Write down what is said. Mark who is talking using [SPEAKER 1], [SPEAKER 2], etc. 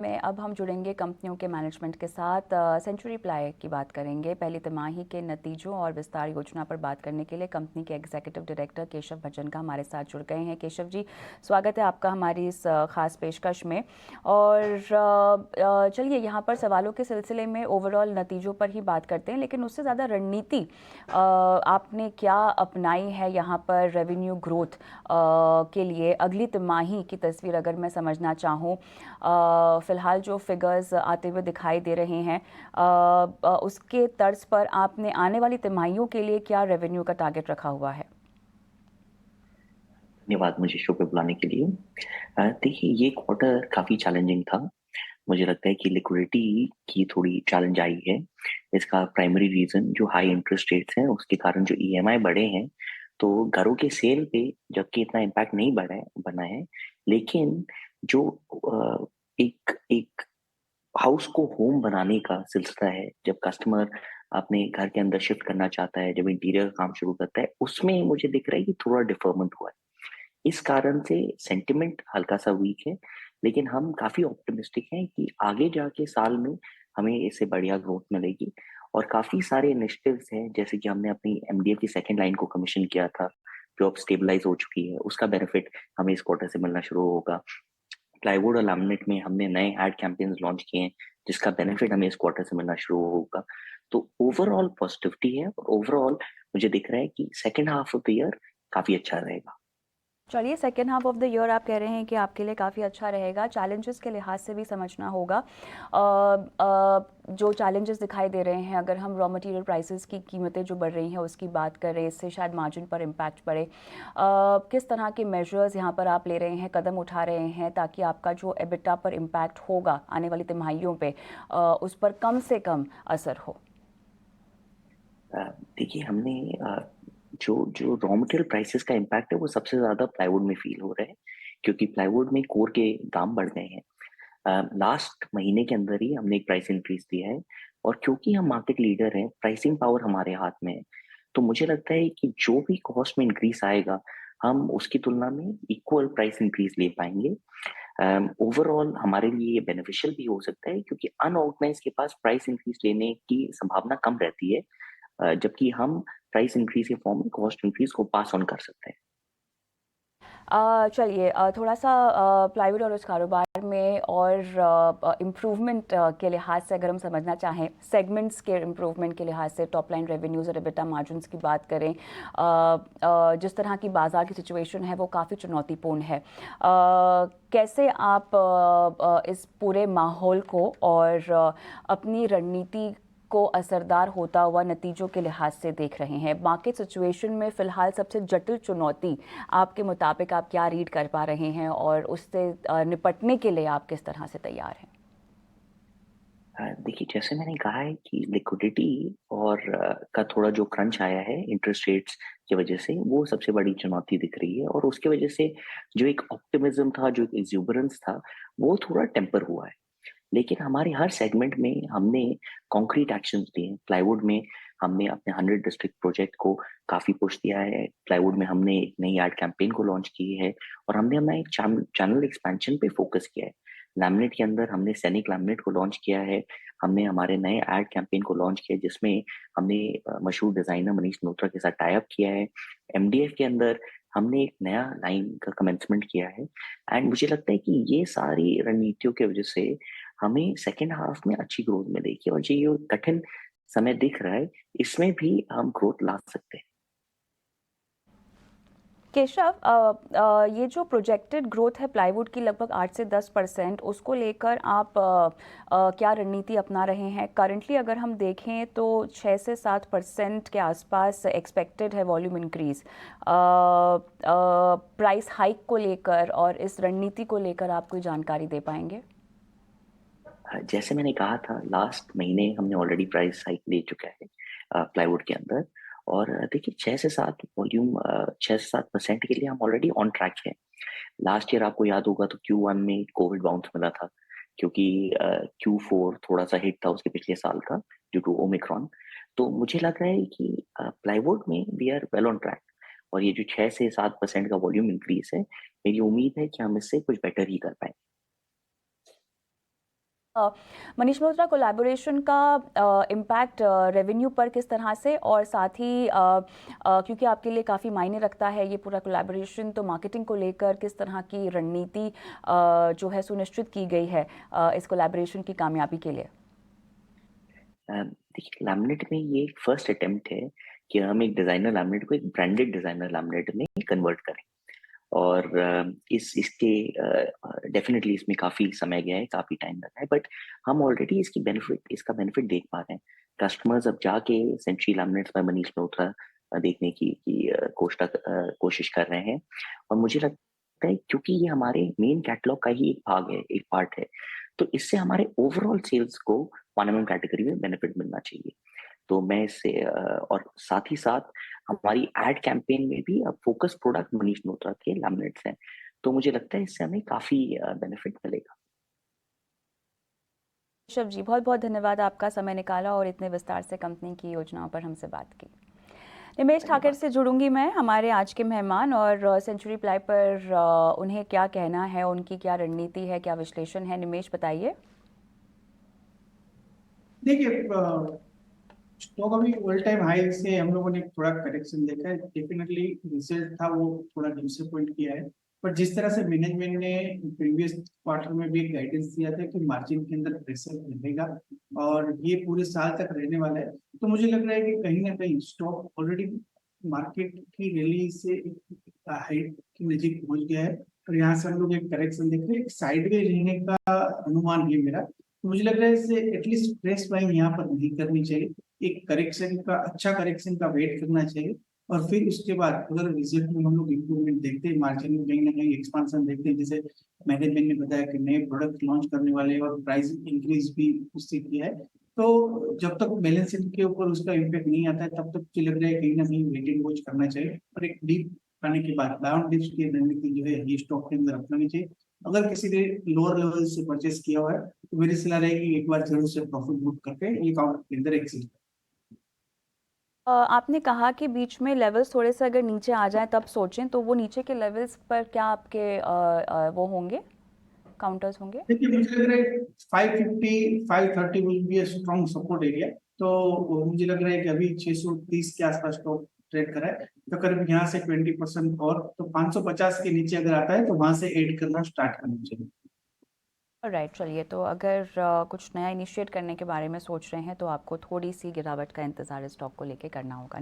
[SPEAKER 1] में अब हम जुड़ेंगे कंपनियों के मैनेजमेंट के साथ। सेंचुरी प्लाई की बात करेंगे। पहली तिमाही के नतीजों और विस्तार योजना पर बात करने के लिए कंपनी के एग्जीक्यूटिव डायरेक्टर केशव भज्जन का हमारे साथ जुड़ गए हैं। केशव जी, स्वागत है आपका हमारी इस खास पेशकश में। और चलिए यहाँ पर सवालों के सिलसिले में ओवरऑल नतीजों पर ही बात करते हैं, लेकिन उससे ज़्यादा रणनीति आपने क्या अपनाई है यहाँ पर रेवेन्यू ग्रोथ के लिए? अगली तिमाही की तस्वीर अगर मैं समझना चाहूँ, फ़िलहाल जो फिगर्स आते हुए दिखाई दे रहे हैं, उसके तर्ज पर आपने आने वाली तिमाहियों के लिए क्या रेवेन्यू का टारगेट रखा हुआ है?
[SPEAKER 2] धन्यवाद मुझे शो पे बुलाने के लिए। देखिए, ये क्वार्टर काफ़ी चैलेंजिंग था। मुझे लगता है कि लिक्विडिटी की थोड़ी चैलेंज आई है। इसका प्राइमरी रीज़न जो हाई इंटरेस्ट रेट्स हैं, उसके कारण जो ईएमआई बढ़े हैं, तो घरों के सेल पे जबकि इतना इम्पैक्ट नहीं बना है, लेकिन जो एक एक हाउस को होम बनाने का सिलसिला है, जब कस्टमर अपने घर के अंदर शिफ्ट करना चाहता है, जब इंटीरियर का काम शुरू करता है, उसमें मुझे दिख रहा है कि थोड़ा डिफरमेंट हुआ है। इस कारण से सेंटिमेंट हल्का-सा वीक है, लेकिन हम काफ़ी ऑप्टिमिस्टिक हैं कि आगे जाके साल में हमें इससे बढ़िया ग्रोथ मिलेगी और काफ़ी सारे इनिशिएटिव्स हैं, जैसे कि हमने अपनी एमडीएफ की सेकंड लाइन को कमीशन किया था, जो अब स्टेबलाइज़ हो चुकी है, उसका बेनिफिट हमें इस क्वार्टर से मिलना शुरू होगा। प्लाईवुड और लैमिनेट में हमने नए एड कैंपेन्स लॉन्च किए हैं, जिसका बेनिफिट हमें इस क्वार्टर से मिलना शुरू होगा। तो ओवरऑल पॉजिटिविटी है और ओवरऑल मुझे दिख रहा है कि second half of the year काफ़ी अच्छा रहेगा।
[SPEAKER 1] चलिए, second half of the year आप कह रहे हैं कि आपके लिए काफ़ी अच्छा रहेगा। चैलेंजेस के लिहाज से भी समझना होगा। जो चैलेंजेस दिखाई दे रहे हैं, अगर हम रॉ मटेरियल प्राइसेस की कीमतें जो बढ़ रही हैं उसकी बात करें, इससे शायद मार्जिन पर इम्पैक्ट पड़े। किस तरह के मेजर्स यहाँ पर आप ले रहे हैं, कदम उठा रहे हैं, ताकि आपका जो एबिटा पर इम्पैक्ट होगा आने वाली तिमाहियों पे, उस पर कम से कम असर हो?
[SPEAKER 2] अ, देखिए हमने जो जो रॉ मटेरियल प्राइसेस का इम्पैक्ट है वो सबसे ज़्यादा प्लाईवुड में फ़ील हो रहा है, क्योंकि प्लाईवुड में कोर के दाम बढ़ गए हैं। लास्ट महीने के अंदर ही हमने एक प्राइस इंक्रीज़ दिया है और क्योंकि हम मार्केट लीडर हैं, प्राइसिंग पावर हमारे हाथ में है। तो मुझे लगता है कि जो भी कॉस्ट में इंक्रीज़ आएगा, हम उसकी तुलना में इक्वल प्राइस इंक्रीज़ ले पाएँगे। ओवरऑल हमारे लिए ये बेनिफिशियल भी हो सकता है क्योंकि अनऑर्गनाइज़्ड के पास प्राइस इंक्रीज़ लेने की संभावना कम रहती है। जबकि हम प्राइस इंक्रीज़ के फॉर्म में कॉस्ट इंक्रीज़ को पास ऑन कर सकते हैं।
[SPEAKER 1] चलिए, थोड़ा-सा प्लाईवुड और उस कारोबार में और इम्प्रूवमेंट के लिहाज से अगर हम समझना चाहें, सेगमेंट्स के इम्प्रूवमेंट के लिहाज से, टॉप लाइन रेवेन्यूज़ और एबिटा मार्जिन्स की बात करें, जिस तरह की बाज़ार की सिचुएशन है वो काफ़ी चुनौतीपूर्ण है। कैसे आप इस पूरे माहौल को और अपनी रणनीति को असरदार होता हुआ नतीजों के लिहाज से देख रहे हैं? मार्केट सिचुएशन में फ़िलहाल सबसे जटिल चुनौती आपके मुताबिक आप क्या रीड कर पा रहे हैं, और उससे निपटने के लिए आप किस तरह से तैयार हैं?
[SPEAKER 2] देखिए जैसे मैंने कहा है कि लिक्विडिटी और का थोड़ा जो क्रंच आया है इंटरेस्ट रेट्स की वजह से, वो सबसे बड़ी चुनौती दिख रही है और उसकी वजह से जो एक ऑप्टिमिज्म था, जो एक एक्सुबरेंस था, वो थोड़ा टेम्पर हुआ है। लेकिन हमारे हर सेगमेंट में हमने कॉन्क्रीट एक्शंस लिए हैं। प्लाईवुड में हमने अपने 100 डिस्ट्रिक्ट प्रोजेक्ट को काफ़ी पुश दिया है। प्लाईवुड में हमने एक नई एड कैंपेन को लॉन्च की है और हमने अपना एक चैनल एक्सपेंशन पे फोकस किया है। लैमिनेट के अंदर हमने सैनिक लैमिनेट को लॉन्च किया है। हमने हमारे नए एड कैंपेन को लॉन्च किया है जिसमें हमने मशहूर डिज़ाइनर मनीष मल्होत्रा के साथ टाई अप किया है। एमडीएफ के अंदर हमने एक नया लाइन का कमेंसमेंट किया है एंड मुझे लगता है कि ये सारी रणनीतियों की वजह से हमें सेकंड हाफ में अच्छी ग्रोथ मिलेगी और ये जो कठिन समय दिख रहा है, इसमें भी हम ग्रोथ ला सकते हैं।
[SPEAKER 1] केशव, ये जो प्रोजेक्टेड ग्रोथ है प्लाईवुड की लगभग 8 से 10%, उसको लेकर आप क्या रणनीति अपना रहे हैं? करंटली अगर हम देखें तो 6 से 7% के आसपास एक्सपेक्टेड है वॉल्यूम इंक्रीज। प्राइस हाइक को लेकर और इस रणनीति को लेकर आप कोई जानकारी दे पाएंगे?
[SPEAKER 2] जैसे मैंने कहा था लास्ट महीने हमने ऑलरेडी प्राइस हाइक ले चुका है प्लाईवुड के अंदर और देखिए 6 से 7 वॉल्यूम 6 से 7% के लिए हम ऑलरेडी ऑन ट्रैक हैं। लास्ट ईयर आपको याद होगा तो Q1 में कोविड बाउंस मिला था क्योंकि Q4 थोड़ा-सा हिट था उसके पिछले साल का ड्यू टू ओमिक्रॉन। तो मुझे लग रहा है कि प्लाईवुड में we are well on track और ये जो 6 से 7% का वॉल्यूम इंक्रीज़ है, मेरी उम्मीद है कि हम इससे कुछ बेटर ही कर पाएँगे।
[SPEAKER 1] मनीष मल्होत्रा कोलैबोरेशन का इम्पैक्ट रेवेन्यू पर किस तरह से, और साथ ही क्योंकि आपके लिए काफ़ी मायने रखता है ये पूरा कोलैबोरेशन, तो मार्केटिंग को लेकर किस तरह की रणनीति जो है सुनिश्चित की गई है इस कोलैबोरेशन की कामयाबी के लिए?
[SPEAKER 2] देखिए, लैमिनेट में ये एक फर्स्ट अटेम्प्ट है कि हम एक डिज़ाइनर लैमिनेट को एक ब्रांडेड डिज़ाइनर लैमिनेट में कन्वर्ट करें। और इसके डेफ़िनेटली इसमें काफ़ी समय गया है, काफ़ी टाइम लगा है, बट हम ऑलरेडी इसका बेनिफिट देख पा रहे हैं। कस्टमर्स अब जाके Century laminates by Manish Malhotra देखने की कोशिश कर रहे हैं। और मुझे लगता है क्योंकि ये हमारे मेन कैटलॉग का ही एक भाग है, एक पार्ट है, तो इससे हमारे ओवरऑल सेल्स को 1 कैटेगरी में बेनिफिट मिलना चाहिए। तो मैं इससे और साथ ही साथ हमारी एड कैंपेन में भी अब फोकस प्रोडक्ट मनीष मल्होत्रा के लैमिनेट्स हैं। तो मुझे लगता है इससे हमें काफ़ी बेनिफिट मिलेगा।
[SPEAKER 1] केशव जी, बहुत बहुत धन्यवाद, आपका समय निकाला और इतने विस्तार से कंपनी की योजनाओं पर हमसे बात की। निमेश ठाकर
[SPEAKER 2] धन्यवाद।
[SPEAKER 1] से जुड़ूंगी मैं, हमारे आज के मेहमान, और सेंचुरी प्लाई पर उन्हें क्या कहना है, उनकी क्या रणनीति है, क्या विश्लेषण है। निमेश, बताइए।
[SPEAKER 3] देखिए, स्टॉक अभी ऑल टाइम हाई से हम लोगों ने थोड़ा करेक्शन देखा है। डेफिनेटली रिजल्ट था वो थोड़ा डिसअपॉइंट किया है, पर जिस तरह से मैनेजमेंट ने प्रीवियस क्वार्टर में भी गाइडेंस दिया था कि मार्जिन के अंदर प्रेशर रहेगा और ये पूरे साल तक रहने वाला है, तो मुझे लग रहा है कि कहीं ना कहीं स्टॉक ऑलरेडी मार्केट की रैली से हाइट की नजीक पहुंच गया है और यहाँ से हम लोग एक करेक्शन देख रहे हैं। एक साइडवेज रहने का अनुमान है मेरा। तो मुझे लग रहा है इससे एटलीस्ट प्रेस बाइंग यहाँ पर नहीं करनी चाहिए। एक करेक्शन का, अच्छा करेक्शन का वेट करना चाहिए और फिर उसके बाद अगर रिजल्ट में हम लोग इम्प्रूवमेंट देखते हैं, मार्जिन में कहीं ना कहीं एक्सपांशन देखते हैं, जैसे मैनेजमेंट ने बताया कि नए प्रोडक्ट लॉन्च करने वाले हैं और प्राइस इंक्रीज भी उससे किया है, तो जब तक बैलेंस शीट के ऊपर उसका इम्पैक्ट नहीं आता है तब तक मुझे लग रहा है कहीं ना कहीं वेट एंड वॉच करना चाहिए और एक डीप आने के बाद डाउन डिप्स की रणनीति जो है ये स्टॉक के अंदर अपनानी चाहिए। अगर किसी ने लोअर लेवल से परचेस किया हुआ है तो मेरी सलाह रहेगी एक बार जरूर से प्रॉफिट बुक करके ये काउंट के अंदर एक्सिट।
[SPEAKER 1] आपने कहा कि बीच में लेवल्स थोड़े से अगर नीचे आ जाएं तब सोचें, तो वो नीचे के लेवल्स पर क्या आपके वो होंगे, काउंटर्स होंगे?
[SPEAKER 3] देखिए, मुझे लग रहा है 550 530 will be a strong support area. तो मुझे लग रहा है कि अभी 630 के आसपास स्टॉक ट्रेड करा है, तो करीब यहाँ से 20% और, तो 550 के नीचे अगर आता है तो वहां से एड करना स्टार्ट करना चाहिए।
[SPEAKER 1] राइट, चलिए, तो अगर कुछ नया इनिशिएट करने के बारे में सोच रहे हैं तो आपको थोड़ी सी गिरावट का इंतजार इस स्टॉक को लेके करना होगा।